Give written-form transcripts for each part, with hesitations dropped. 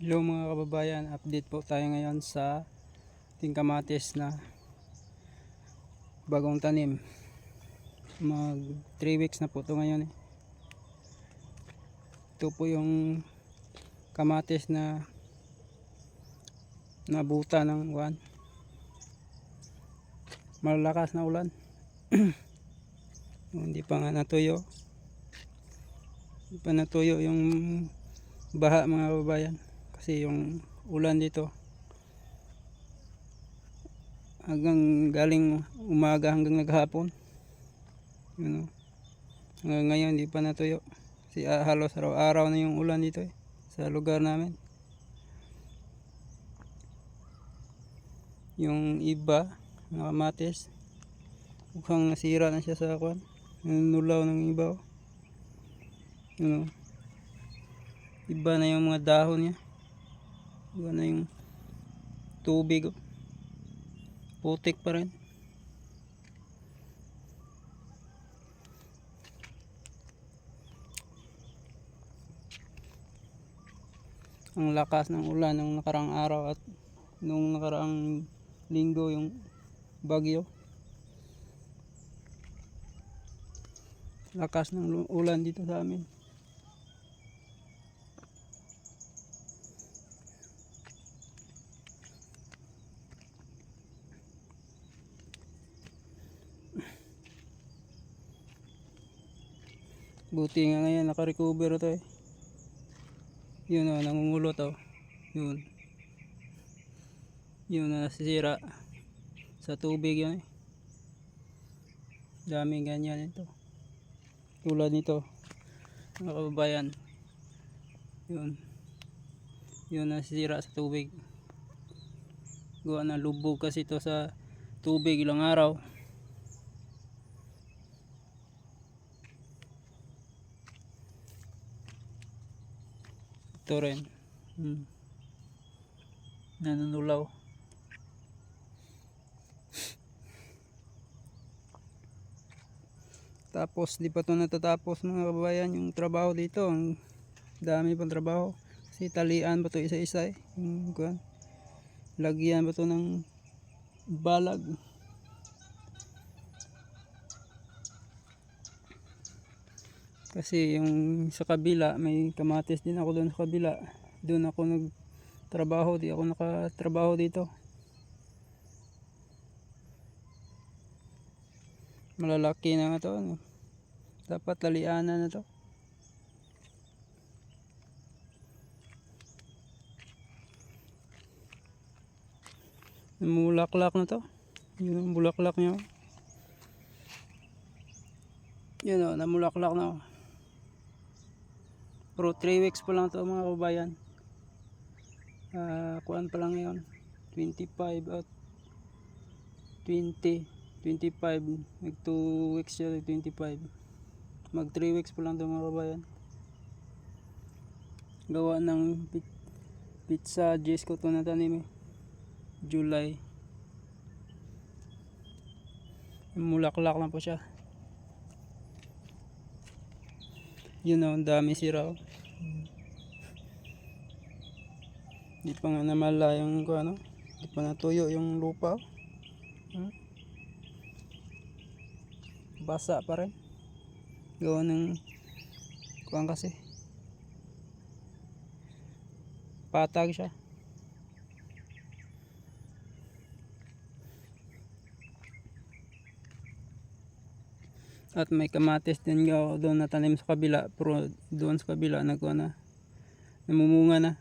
Hello mga kababayan, update po tayo ngayon sa ating kamatis na bagong tanim. Mag 3 weeks na po ito ngayon Ito po yung kamatis na nabuta ng malalakas na ulan. Hindi pa nga natuyo. Hindi pa natuyo yung baha mga kababayan. Kasi yung ulan dito galing umaga hanggang naghapon. Hanggang ngayon hindi pa natuyo. Kasi halos araw-araw na yung ulan dito sa lugar namin. Yung iba na kamatis mukhang nasira na siya sa nulaw ng iba. Iba na yung mga dahon niya. Iba na yung tubig. Putik pa rin. Ang lakas ng ulan ng nakarang araw at nung nakaraang linggo yung bagyo. Lakas ng ulan dito sa amin. Buti nga ngayon naka-recover ito Yun nangungulot Yun na nasisira sa tubig yun Daming ganyan ito. Tulad nito mga kababayan. Yun nasisira sa tubig. Gawa na lubog kasi ito sa tubig ilang araw. Ito rin nanunulaw. Tapos di pa ito natatapos mga kababayan yung trabaho dito. Ang dami pang trabaho kasi talian pa ito isa-isa lagyan pa ito ng balag. Kasi yung sa kabila may kamatis din ako doon sa kabila. Doon ako nagtrabaho, di ako nakatrabaho dito. Malalaki na ito dapat talianan na ito. Namulaklak na ito. Yun ang bulaklak niya. Yun namulaklak na Pero 3 weeks pa lang ito mga kababayan. Kuan pa lang ngayon 25 at 20 25 mag 2 weeks siya 25 mag 3 weeks pa lang ito mga kababayan. Gawa ng pizza Jess ko ito natanim July. Mulaklak lang po siya. Yun ang dami sira Hindi pa nga namala yung hindi pa natuyo yung lupa Basa pa rin. Gawa ng kasi patag siya. At may kamatis din doon na tanim sa kabila, pero doon sa kabila namumunga na.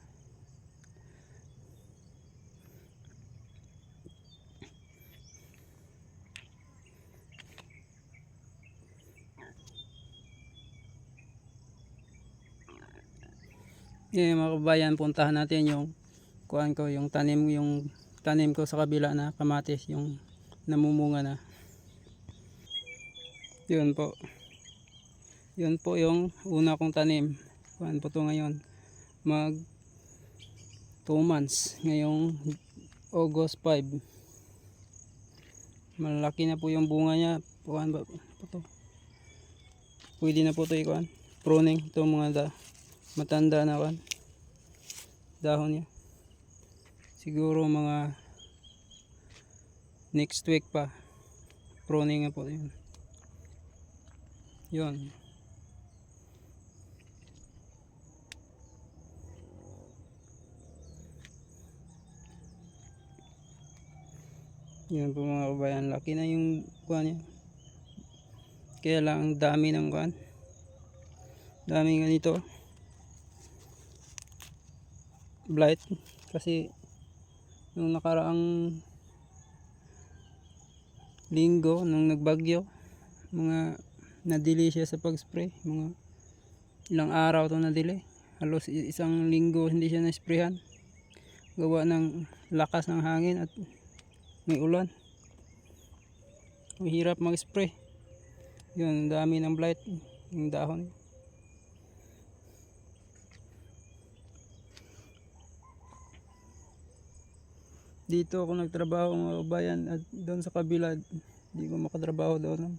Mga kabayan, puntahan natin yung tanim ko sa kabila na kamatis, yung namumunga na. Yun po yung una kong tanim. Kuan po to ngayon. Mag 2 months. Ngayong August 5. Malaki na po yung bunga niya. Kuan ba po to? Pwede na po to pruning. Ito mga matanda na dahon niya. Siguro mga next week pa pruning na po yun. Yun. Yun po mga kabayan, laki na yung kuha niya. Kaya lang ang dami ng kuha. Daming ganito blight kasi nung nakaraang linggo nung nagbagyo, mga nadili siya sa pag-spray, mga ilang araw to nadili, halos isang linggo hindi siya na-sprayhan gawa ng lakas ng hangin at may ulan. Mahirap mag-spray. Yun, dami ng blight yung dahon. Dito ako nagtrabaho mga kabayan, at doon sa kabila hindi ko makatrabaho doon.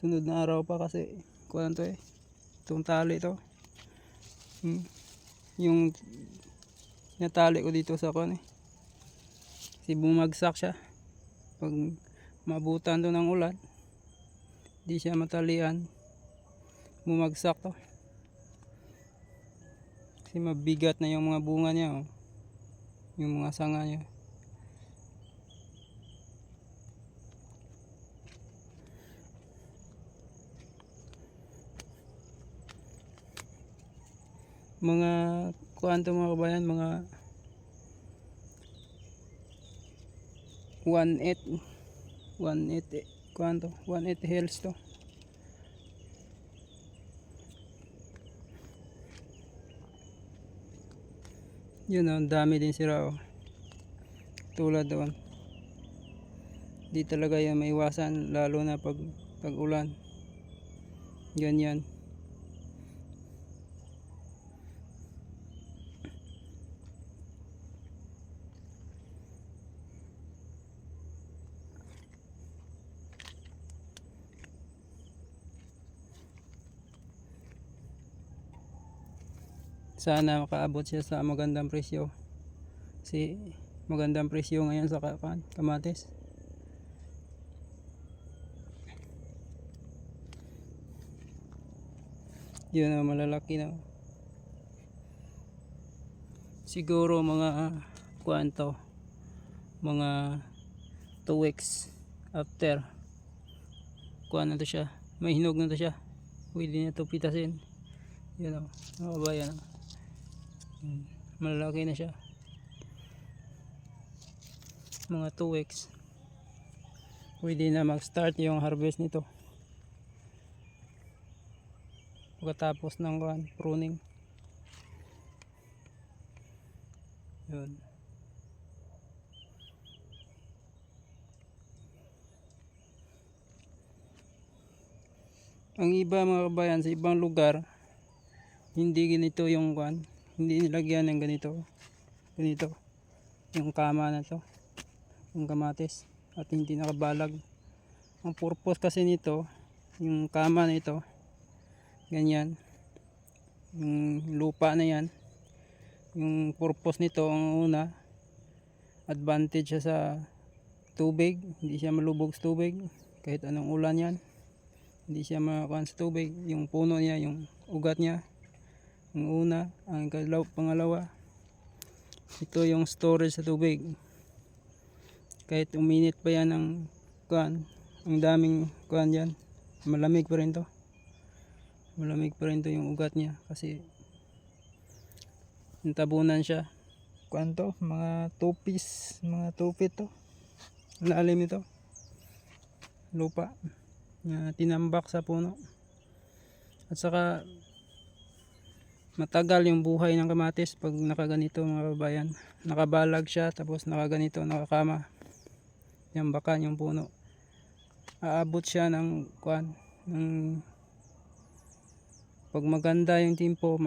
Sunod na araw pa kasi kuwan to itong tali to. Yung natali ko dito sa kuwan kasi bumagsak siya. Pag mabutan to ng ulan, di siya matalian, bumagsak to. Kasi mabigat na yung mga bunga niya yung mga sanga niya. Mga kuan to mga kabayan, mga 1.8 kuan to, 1.8 hills to. Yun ang dami din sira tulad doon. Di talaga yan maiwasan, lalo na pag ulan ganyan. Sana makaabot siya sa magandang presyo kasi magandang presyo ngayon sa kamatis. Yun na malalaki na. Siguro mga kuanto, mga 2 weeks after kuan na to siya, may hinog na to siya, pwede na to pitasin. Yun mga kabayan, malalaki na siya. Mga 2 weeks pwede na mag start yung harvest nito pagkatapos ng pruning. Yun. Ang iba mga kabayan sa ibang lugar hindi ganito yung hindi nilagyan ng ganito yung kama na to, yung kamatis, at hindi nakabalag. Ang purpose kasi nito, yung kama na ito ganyan, yung lupa na yan, yung purpose nito, ang una, advantage siya sa tubig, hindi siya malubog sa tubig kahit anong ulan yan, hindi siya makakuha sa tubig. Yung puno niya, yung ugat niya, ang una. Ang pangalawa, ito yung storage sa tubig, kahit uminit pa yan ng ang daming yan, malamig pa rin to, yung ugat niya kasi tabunan siya mga 2 piece, mga 2 feet to lalim nito lupa na tinambak sa puno. At saka matagal yung buhay ng kamatis pag nakaganito mga kabayan, nakabalag siya tapos nakaganito, nakakama, yambakan yung puno. Aabot siya ng pag maganda yung timpo,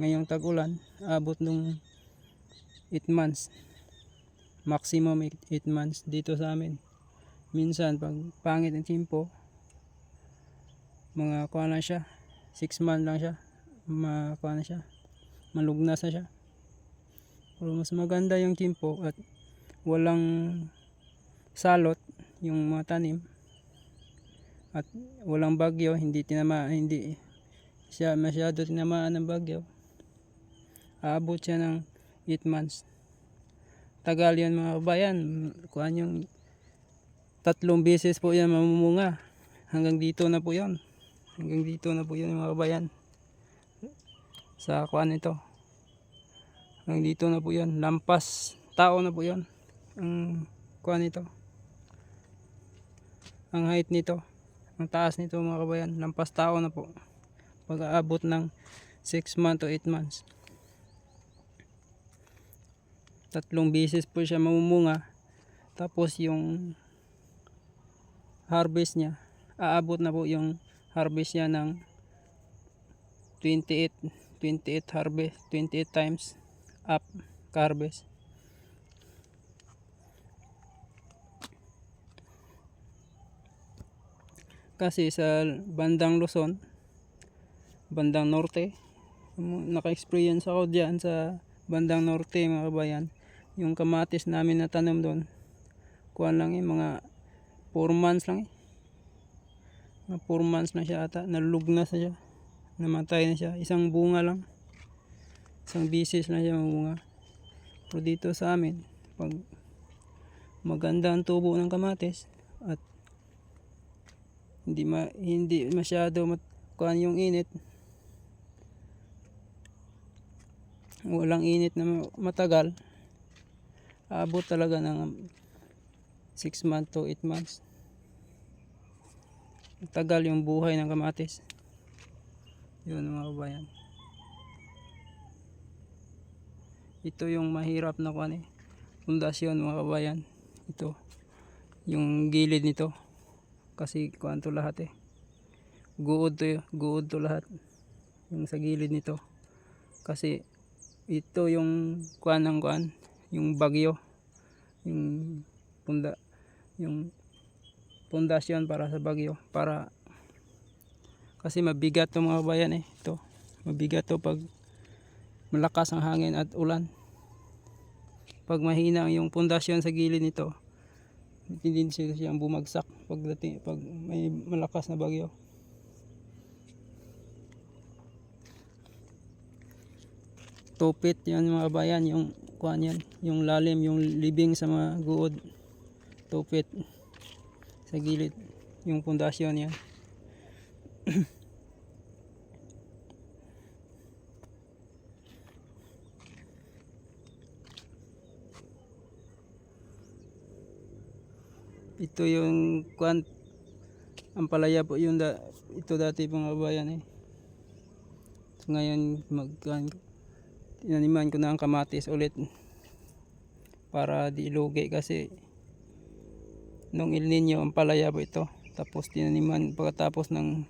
ngayong tag-ulan, aabot ng 8 months, maximum 8 months dito sa amin. Minsan pag pangit ang timpo, mga lang siya, 6 months lang siya, na siya, malugnas na siya. Pero mas maganda yung timpo at walang salot yung mga tanim at walang bagyo, hindi siya masyado tinamaan ng bagyo. Aabot siya ng 8 months. Tagal yun mga kabayan. Kuhan yung 3 beses po yan mamumunga. Hanggang dito na po yun. Hanggang dito na po yun mga kabayan. Sa kuhan ito. Hanggang dito na po yun. Lampas tao na po yun. Ang kuhan ito. Ang height nito. Ang taas nito mga kabayan. Lampas tao na po. Pag-aabot ng 6 months to 8 months. 3 beses po siya mamumunga. Tapos yung harvest niya, aabot na po yung harvest niya ng 28 harvest, 28 times up harvest. Kasi sa bandang Luzon, bandang norte, naka-experience ako diyan sa bandang norte mga kabayan. Yung kamatis namin na tanom doon, kuha lang mga 4 months lang 4 months na siya ata, nalugnas na siya, namatay na siya, isang bunga lang, isang bisis na siya mamunga. Pero dito sa amin, pag maganda ang tubo ng kamatis at hindi masyado kuha yung init, walang init na matagal, aabot talaga ng 6 months to 8 months. Tagal yung buhay ng kamatis. Yun mga kabayan. Ito yung mahirap na kuan pundasyon mga kabayan. Ito yung gilid nito. Kasi kuan to lahat Guod to lahat. Yung sa gilid nito. Kasi ito yung yung bagyo. Yung pundasyon para sa bagyo, kasi mabigat to mga kabayan ito mabigat to pag malakas ang hangin at ulan. Pag mahina yung pundasyon sa gilid nito, hindi siyang bumagsak pag may malakas na bagyo. Tupit yan mga kabayan, yung kuan yan, yung lalim, yung libing sa mga guod, tupit sa gilid yung pundasyon yan. Ito yung kuan, ang palaya po yung ito dati pang kabayan So ngayon tinaniman ko na ang kamatis ulit para di ilugi, kasi nung El Nino ang palaya po ito. Tapos pagkatapos ng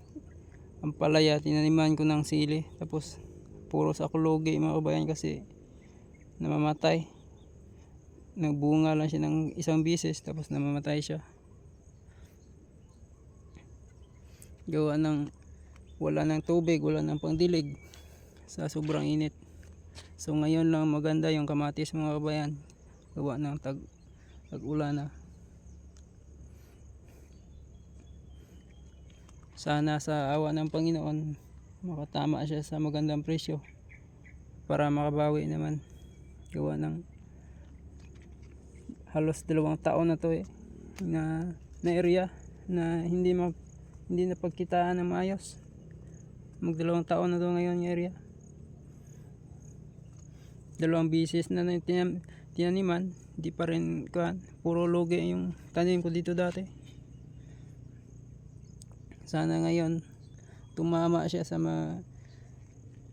ampalaya, tinaniman ko ng sili. Tapos puro sa lugi mga kabayan, kasi namamatay. Nagbunga lang siya ng isang bisis, tapos namamatay siya. Gawa ng wala ng tubig, wala ng pangdilig sa sobrang init. So ngayon lang maganda yung kamatis mga kabayan. Gawa ng tag-ulan na. Sana sa awa ng Panginoon makatama siya sa magandang presyo para makabawi naman. Gawa ng halos 2 taon na to na area na hindi na pagkitaan ng maayos. 2 taon na to ngayon yung area. 2 bisis na tinaniman, di pa rin puro lugi yung tanim ko dito dati. Sana ngayon tumama siya sa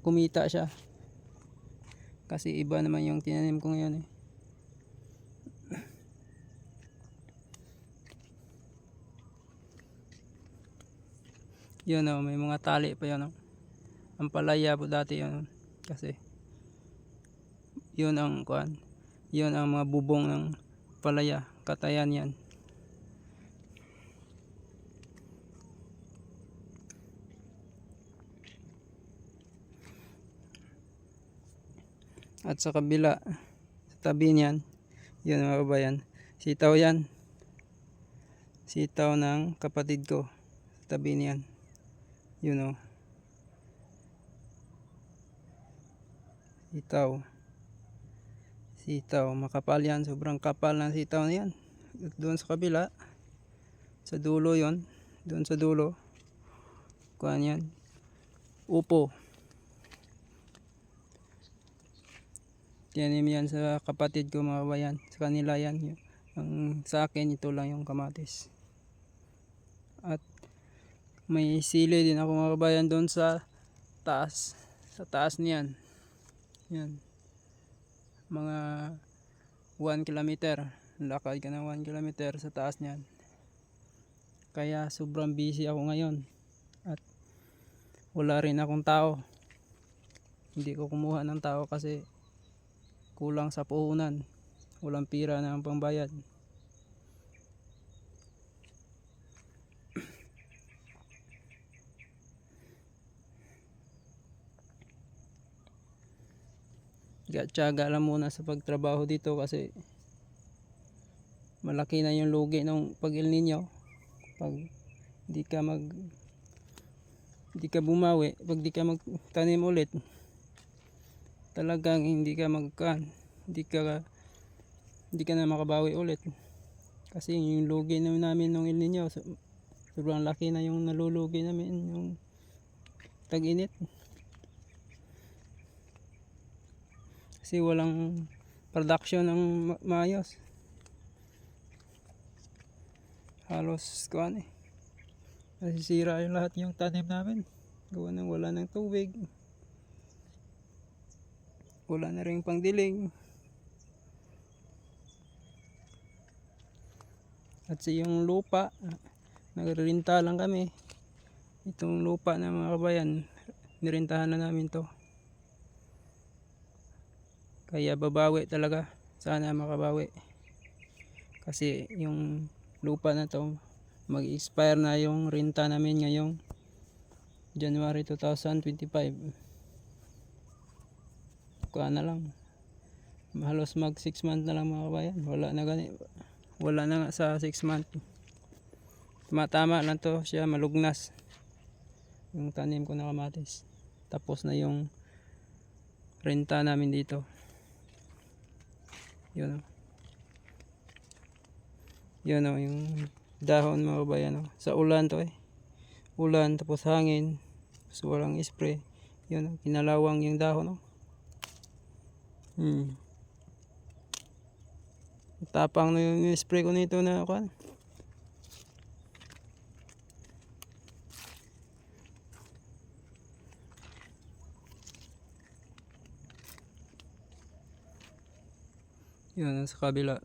kumita siya, kasi iba naman yung tinanim ko ngayon Yun may mga tali pa yun ang palaya po dati yun, kasi yun ang mga bubong ng palaya, katayan yan. At sa kabila, sa tabi niyan, yun mga kabayan, sitaw yan. Sitaw ng kapatid ko. Sa tabi niyan. Yun o. Sitaw. Sitaw. Makapal yan. Sobrang kapal ng sitaw na yan. At doon sa kabila, sa dulo yon, doon sa dulo, kuhaan yan, upo. Tiyanim yan sa kapatid ko mga kabayan. Sa kanila yan. Ang sa akin ito lang yung kamatis. At may sili din ako mga kabayan doon sa taas. Sa taas niyan. Yan. Mga 1 kilometer. Lakad ka ng 1 kilometer sa taas niyan. Kaya sobrang busy ako ngayon. At wala rin akong tao. Hindi ko kumuha ng tao kasi kulang sa puhunan. Walang pira na ang pangbayad. Tiyaga lang muna sa pagtrabaho dito kasi malaki na yung lugi ng pag El Nino. Pag di ka bumawi, pag di ka magtanim ulit, talagang hindi ka na makabawi ulit. Kasi yung lugi namin ng El Nino, sobrang laki na yung nalulugi namin yung tag-init. Kasi walang production ng maayos. Halos kuan nasisira yung lahat yung tanim namin. Gawa ng wala ng tubig. Wala na rin pangdilig. At sa yung lupa, nagrerinta lang kami. Itong lupa na mga kabayan, nirintahan na namin to. Kaya babawi talaga. Sana makabawi. Kasi yung lupa na to, mag-expire na yung renta namin ngayong January 2025. Kuha na lang. Halos mag 6 months na lang mga kabayan. Wala na nga sa 6 months. Tama lang to siya, malugnas. Yung tanim ko na kamatis. Tapos na yung renta namin dito. Yun o. Yun o, yung dahon mga kabayan o. Sa ulan to ulan tapos hangin. Tapos walang spray. Yun o, kinalawang yung dahon o. Tapang na yung spray ko nito na kuan. Yun sa kabila.